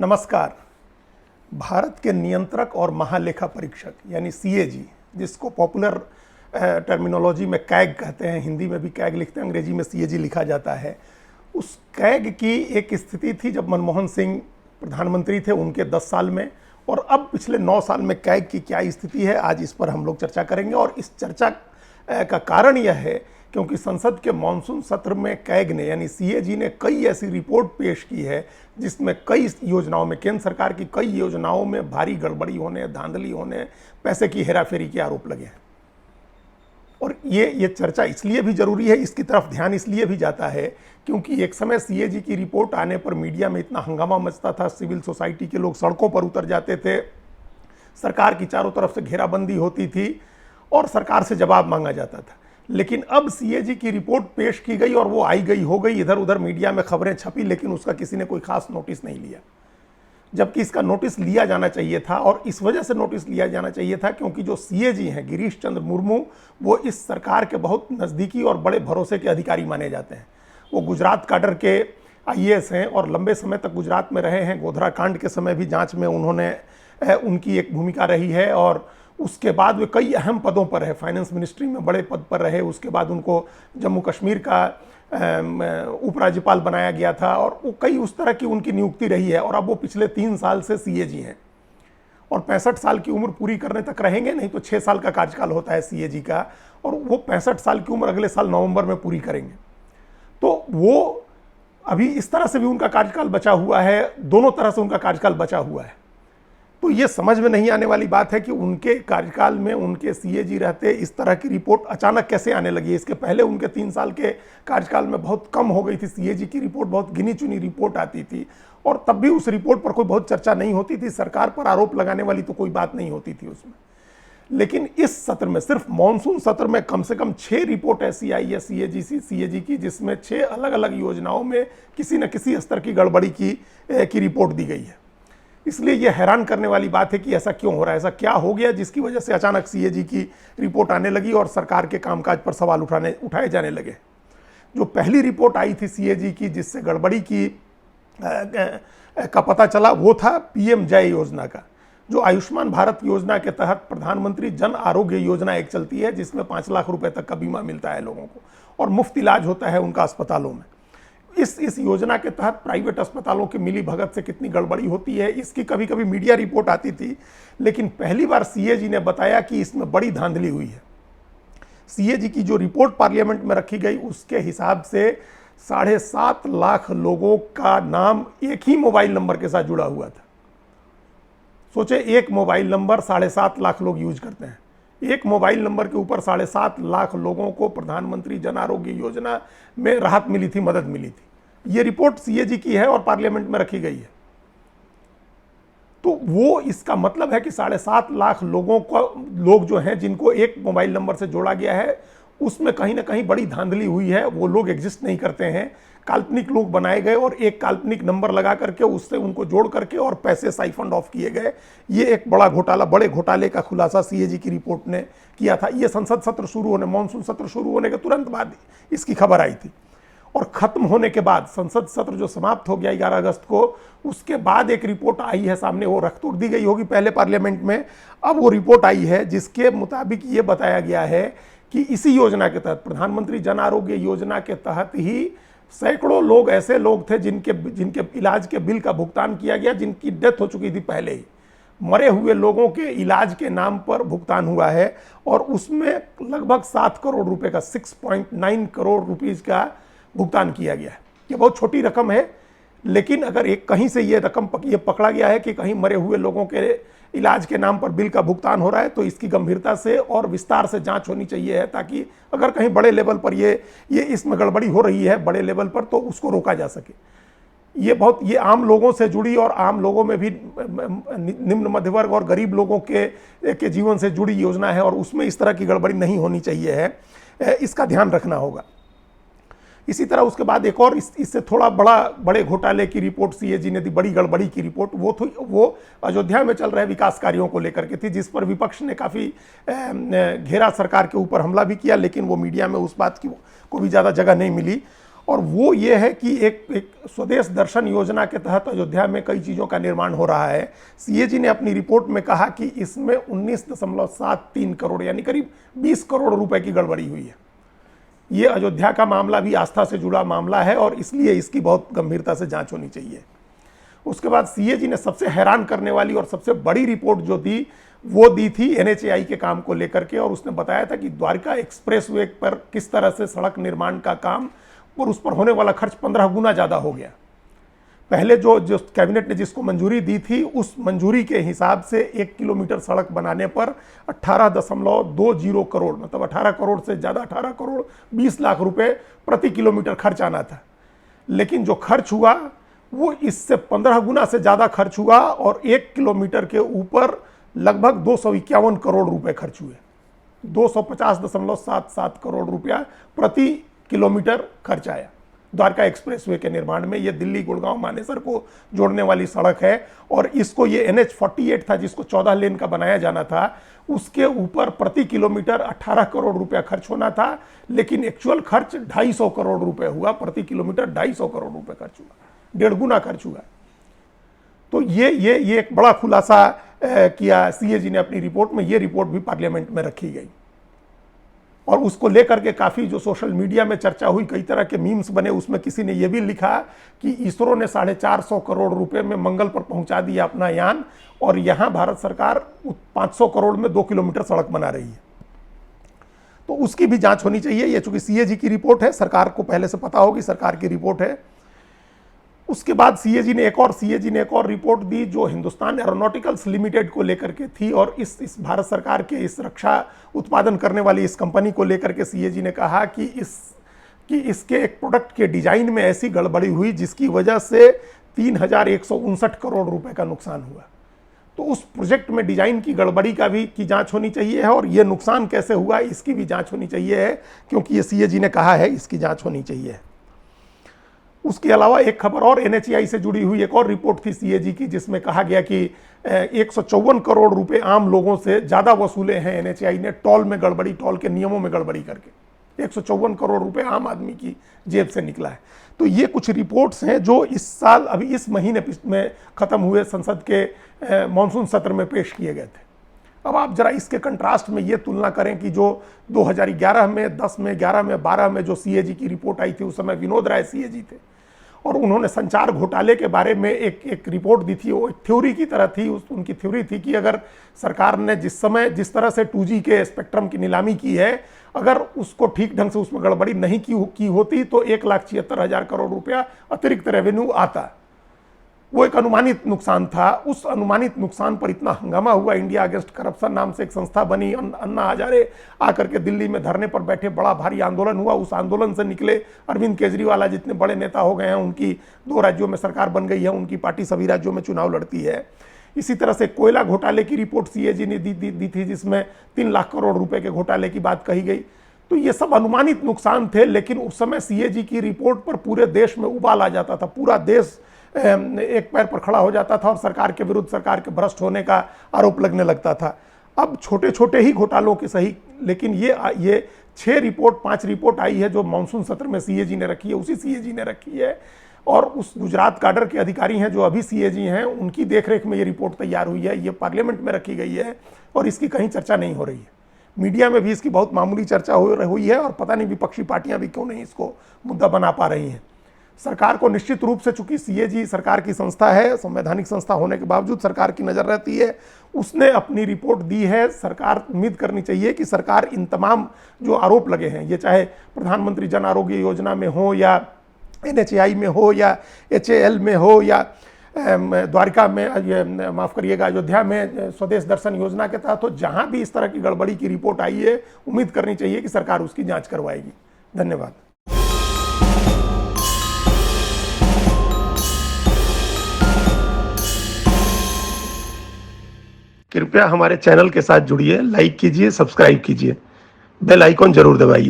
नमस्कार। भारत के नियंत्रक और महालेखा परीक्षक यानी सीएजी, जिसको पॉपुलर टर्मिनोलॉजी में कैग कहते हैं, हिंदी में भी कैग लिखते हैं, अंग्रेजी में सीएजी लिखा जाता है। उस कैग की एक स्थिति थी जब मनमोहन सिंह प्रधानमंत्री थे उनके 10 साल में, और अब पिछले 9 साल में कैग की क्या स्थिति है, आज इस पर हम लोग चर्चा करेंगे। और इस चर्चा का कारण यह है क्योंकि संसद के मानसून सत्र में कैग ने यानी सीएजी ने कई ऐसी रिपोर्ट पेश की है जिसमें कई योजनाओं में, केंद्र सरकार की कई योजनाओं में भारी गड़बड़ी होने, धांधली होने, पैसे की हेराफेरी के आरोप लगे हैं। और ये चर्चा इसलिए भी जरूरी है, इसकी तरफ ध्यान इसलिए भी जाता है क्योंकि एक समय सीएजी की रिपोर्ट आने पर मीडिया में इतना हंगामा मचता था, सिविल सोसाइटी के लोग सड़कों पर उतर जाते थे, सरकार की चारों तरफ से घेराबंदी होती थी और सरकार से जवाब मांगा जाता था। लेकिन अब सीएजी की रिपोर्ट पेश की गई और वो आई गई हो गई, इधर उधर मीडिया में खबरें छपी, लेकिन उसका किसी ने कोई खास नोटिस नहीं लिया, जबकि इसका नोटिस लिया जाना चाहिए था। और इस वजह से नोटिस लिया जाना चाहिए था क्योंकि जो सीएजी हैं गिरीश चंद्र मुर्मू, वो इस सरकार के बहुत नज़दीकी और बड़े भरोसे के अधिकारी माने जाते हैं। वो गुजरात काडर के आईएएस हैं और लंबे समय तक गुजरात में रहे हैं। गोधरा कांड के समय भी जांच में उन्होंने उनकी एक भूमिका रही है और उसके बाद वे कई अहम पदों पर रहे, फाइनेंस मिनिस्ट्री में बड़े पद पर रहे। उसके बाद उनको जम्मू कश्मीर का उपराज्यपाल बनाया गया था और वो कई उस तरह की उनकी नियुक्ति रही है। और अब वो पिछले 3 साल से सीएजी हैं और 65 साल की उम्र पूरी करने तक रहेंगे, नहीं तो 6 साल का कार्यकाल होता है सीएजी का, और वो 65 साल की उम्र अगले साल नवंबर में पूरी करेंगे। तो वो अभी इस तरह से भी उनका कार्यकाल बचा हुआ है, दोनों तरह से उनका कार्यकाल बचा हुआ है। तो ये समझ में नहीं आने वाली बात है कि उनके कार्यकाल में उनके सीएजी रहते इस तरह की रिपोर्ट अचानक कैसे आने लगी। इसके पहले उनके 3 साल के कार्यकाल में बहुत कम हो गई थी सीएजी की रिपोर्ट, बहुत गिनी चुनी रिपोर्ट आती थी और तब भी उस रिपोर्ट पर कोई बहुत चर्चा नहीं होती थी, सरकार पर आरोप लगाने वाली तो कोई बात नहीं होती थी उसमें। लेकिन इस सत्र में, सिर्फ मानसून सत्र में कम से कम 6 रिपोर्ट ऐसी आई है सीएजी की, जिसमें 6 अलग अलग योजनाओं में किसी न किसी स्तर की गड़बड़ी की रिपोर्ट दी गई है। इसलिए यह हैरान करने वाली बात है कि ऐसा क्यों हो रहा है, ऐसा क्या हो गया जिसकी वजह से अचानक सीएजी की रिपोर्ट आने लगी और सरकार के कामकाज पर सवाल उठाए जाने लगे। जो पहली रिपोर्ट आई थी सीएजी की जिससे गड़बड़ी की का पता चला, वो था पीएम जय योजना का, जो आयुष्मान भारत योजना के तहत प्रधानमंत्री जन आरोग्य योजना एक चलती है जिसमें 5 लाख रुपए तक का बीमा मिलता है लोगों को और मुफ्त इलाज होता है उनका अस्पतालों में। इस योजना के तहत प्राइवेट अस्पतालों की मिली भगत से कितनी गड़बड़ी होती है, इसकी कभी कभी मीडिया रिपोर्ट आती थी, लेकिन पहली बार सीएजी ने बताया कि इसमें बड़ी धांधली हुई है। सीएजी की जो रिपोर्ट पार्लियामेंट में रखी गई उसके हिसाब से 7.5 लाख लोगों का नाम एक ही मोबाइल नंबर के साथ जुड़ा हुआ था। सोचे, एक मोबाइल नंबर 7.5 लाख लोग यूज करते हैं, एक मोबाइल नंबर के ऊपर 7.5 लाख लोगों को प्रधानमंत्री जन आरोग्य योजना में राहत मिली थी, मदद मिली थी। ये रिपोर्ट सीएजी की है और पार्लियामेंट में रखी गई है। तो वो इसका मतलब है कि 7.5 लाख लोग जो हैं जिनको एक मोबाइल नंबर से जोड़ा गया है, उसमें कहीं ना कहीं बड़ी धांधली हुई है। वो लोग एग्जिस्ट नहीं करते हैं, काल्पनिक लोग बनाए गए और एक काल्पनिक नंबर लगा करके उससे उनको जोड़ करके और पैसे साइफंड ऑफ किए गए। ये एक बड़ा घोटाला, बड़े घोटाले का खुलासा सीएजी की रिपोर्ट ने किया था। ये संसद सत्र शुरू होने, मानसून सत्र शुरू होने के तुरंत बाद इसकी खबर आई थी और खत्म होने के बाद, संसद सत्र जो समाप्त हो गया 11 अगस्त को, उसके बाद एक रिपोर्ट आई है सामने, वो रख तो दी गई होगी पहले पार्लियामेंट में, अब वो रिपोर्ट आई है जिसके मुताबिक ये बताया गया है कि इसी योजना के तहत, प्रधानमंत्री जन आरोग्य योजना के तहत ही सैकड़ों लोग ऐसे लोग थे जिनके इलाज के बिल का भुगतान किया गया, जिनकी डेथ हो चुकी थी पहले ही। मरे हुए लोगों के इलाज के नाम पर भुगतान हुआ है और उसमें लगभग 7 करोड़ रुपए का, 6.9 करोड़ रुपीज का भुगतान किया गया है। ये बहुत छोटी रकम है, लेकिन अगर एक कहीं से ये रकम ये पकड़ा गया है कि कहीं मरे हुए लोगों के इलाज के नाम पर बिल का भुगतान हो रहा है, तो इसकी गंभीरता से और विस्तार से जांच होनी चाहिए है, ताकि अगर कहीं बड़े लेवल पर ये इसमें गड़बड़ी हो रही है बड़े लेवल पर, तो उसको रोका जा सके। ये आम लोगों से जुड़ी और आम लोगों में भी निम्न मध्य वर्ग और गरीब लोगों के जीवन से जुड़ी योजना है और उसमें इस तरह की गड़बड़ी नहीं होनी चाहिए है, इसका ध्यान रखना होगा। इसी तरह उसके बाद एक और इससे थोड़ा बड़े घोटाले की रिपोर्ट सीएजी ने दी, बड़ी गड़बड़ी की रिपोर्ट, वो अयोध्या में चल रहे विकास कार्यों को लेकर के थी, जिस पर विपक्ष ने काफ़ी घेरा सरकार के ऊपर हमला भी किया, लेकिन वो मीडिया में उस बात की को भी ज़्यादा जगह नहीं मिली। और वो ये है कि एक स्वदेश दर्शन योजना के तहत अयोध्या में कई चीज़ों का निर्माण हो रहा है। सीएजी ने अपनी रिपोर्ट में कहा कि इसमें 19.73 करोड़ यानी करीब 20 करोड़ रुपए की गड़बड़ी हुई है। ये अयोध्या का मामला भी आस्था से जुड़ा मामला है और इसलिए इसकी बहुत गंभीरता से जांच होनी चाहिए। उसके बाद सीएजी ने सबसे हैरान करने वाली और सबसे बड़ी रिपोर्ट जो दी वो दी थी एनएचएआई के काम को लेकर के, और उसने बताया था कि द्वारका एक्सप्रेसवे पर किस तरह से सड़क निर्माण का काम और उस पर होने वाला खर्च 15 गुना ज़्यादा हो गया। पहले जो कैबिनेट ने जिसको मंजूरी दी थी उस मंजूरी के हिसाब से 1 किलोमीटर सड़क बनाने पर 18.20 करोड़ मतलब 18 करोड़ से ज़्यादा 18 करोड़ 20 लाख रुपए प्रति किलोमीटर खर्च आना था, लेकिन जो खर्च हुआ वो इससे 15 गुना से ज़्यादा खर्च हुआ और 1 किलोमीटर के ऊपर लगभग 251 करोड़ रुपए खर्च हुए। 250.77 करोड़ रुपया प्रति किलोमीटर खर्च आया द्वारका एक्सप्रेसवे के निर्माण में। ये दिल्ली गुड़गांव मानेसर को जोड़ने वाली सड़क है और इसको ये NH 48 था जिसको 14 लेन का बनाया जाना था, उसके ऊपर प्रति किलोमीटर 18 करोड़ रुपया खर्च होना था, लेकिन एक्चुअल खर्च 250 करोड़ रुपए हुआ। प्रति किलोमीटर 250 करोड़ रुपए खर्च हुआ, 1.5 गुना खर्च हुआ। तो ये एक बड़ा खुलासा किया सीएजी ने अपनी रिपोर्ट में। ये रिपोर्ट भी पार्लियामेंट में रखी गई और उसको लेकर के काफ़ी जो सोशल मीडिया में चर्चा हुई, कई तरह के मीम्स बने। उसमें किसी ने यह भी लिखा कि इसरो ने 450 करोड़ रुपए में मंगल पर पहुंचा दिया अपना यान और यहाँ भारत सरकार 500 करोड़ में 2 किलोमीटर सड़क बना रही है। तो उसकी भी जांच होनी चाहिए। ये चूंकि सीएजी की रिपोर्ट है, सरकार को पहले से पता होगी सरकार की रिपोर्ट है। उसके बाद सीएजी ने एक और रिपोर्ट दी जो हिंदुस्तान एरोनॉटिकल्स लिमिटेड को लेकर के थी और इस भारत सरकार के इस रक्षा उत्पादन करने वाली इस कंपनी को लेकर के सीएजी ने कहा कि इसके एक प्रोडक्ट के डिजाइन में ऐसी गड़बड़ी हुई जिसकी वजह से 3,159 करोड़ रुपए का नुकसान हुआ। तो उस प्रोजेक्ट में डिजाइन की गड़बड़ी की जांच होनी चाहिए है और ये नुकसान कैसे हुआ इसकी भी जांच होनी चाहिए है, क्योंकि ये सीएजी ने कहा है इसकी जांच होनी चाहिए है। उसके अलावा एक खबर और एनएचएआई से जुड़ी हुई एक और रिपोर्ट थी सीएजी की जिसमें कहा गया कि 154 करोड़ रुपए आम लोगों से ज़्यादा वसूले हैं एनएचएआई ने टोल के नियमों में गड़बड़ी करके। 154 करोड़ रुपए आम आदमी की जेब से निकला है। तो ये कुछ रिपोर्ट्स हैं जो इस साल अभी इस महीने में ख़त्म हुए संसद के मानसून सत्र में पेश किए गए थे। अब आप जरा इसके कंट्रास्ट में ये तुलना करें कि जो 2011 में 10 में 11 में 12 में जो सीएजी की रिपोर्ट आई थी, उस समय विनोद राय सीएजी थे और उन्होंने संचार घोटाले के बारे में एक रिपोर्ट दी थी। वो एक थ्योरी की तरह थी। उनकी थ्योरी थी कि अगर सरकार ने जिस तरह से 2G के स्पेक्ट्रम की नीलामी की है, अगर उसको ठीक ढंग से उसमें गड़बड़ी नहीं की होती तो 1,76,000 करोड़ रुपया अतिरिक्त रेवेन्यू आता। वो एक अनुमानित नुकसान था। उस अनुमानित नुकसान पर इतना हंगामा हुआ, इंडिया अगेंस्ट करप्शन नाम से एक संस्था बनी, अन्ना हजारे आकर के दिल्ली में धरने पर बैठे, बड़ा भारी आंदोलन हुआ। उस आंदोलन से निकले अरविंद केजरीवाल जितने बड़े नेता हो गए हैं, उनकी 2 राज्यों में सरकार बन गई है, उनकी पार्टी सभी राज्यों में चुनाव लड़ती है। इसी तरह से कोयला घोटाले की रिपोर्ट सीएजी ने दी थी जिसमें 3 लाख करोड़ रुपए के घोटाले की बात कही गई। तो ये सब अनुमानित नुकसान थे, लेकिन उस समय सीएजी की रिपोर्ट पर पूरे देश में उबाल आ जाता था। पूरा देश एक पैर पर खड़ा हो जाता था और सरकार के विरुद्ध, सरकार के भ्रष्ट होने का आरोप लगने लगता था। अब छोटे छोटे ही घोटालों की सही, लेकिन ये 5 रिपोर्ट आई है जो मानसून सत्र में सीएजी ने रखी है, उसी सीएजी ने रखी है। और उस गुजरात काडर के अधिकारी हैं जो अभी सीएजी हैं, उनकी देखरेख में ये रिपोर्ट तैयार हुई है। ये पार्लियामेंट में रखी गई है और इसकी कहीं चर्चा नहीं हो रही है। मीडिया में भी इसकी बहुत मामूली चर्चा हुई है और पता नहीं विपक्षी पार्टियां भी क्यों नहीं इसको मुद्दा बना पा रही हैं। सरकार को निश्चित रूप से, चूंकि सीएजी सरकार की संस्था है, संवैधानिक संस्था होने के बावजूद सरकार की नज़र रहती है, उसने अपनी रिपोर्ट दी है। सरकार उम्मीद करनी चाहिए कि सरकार इन तमाम जो आरोप लगे हैं, ये चाहे प्रधानमंत्री जन आरोग्य योजना में हो या एनएचएआई में हो या HAL में हो या द्वारका में, माफ़ करिएगा, अयोध्या में स्वदेश दर्शन योजना के तहत हो, जहाँ भी इस तरह की गड़बड़ी की रिपोर्ट आई है, उम्मीद करनी चाहिए कि सरकार उसकी जाँच करवाएगी। धन्यवाद। कृपया हमारे चैनल के साथ जुड़िए, लाइक कीजिए, सब्सक्राइब कीजिए, बेल आइकॉन जरूर दबाइए।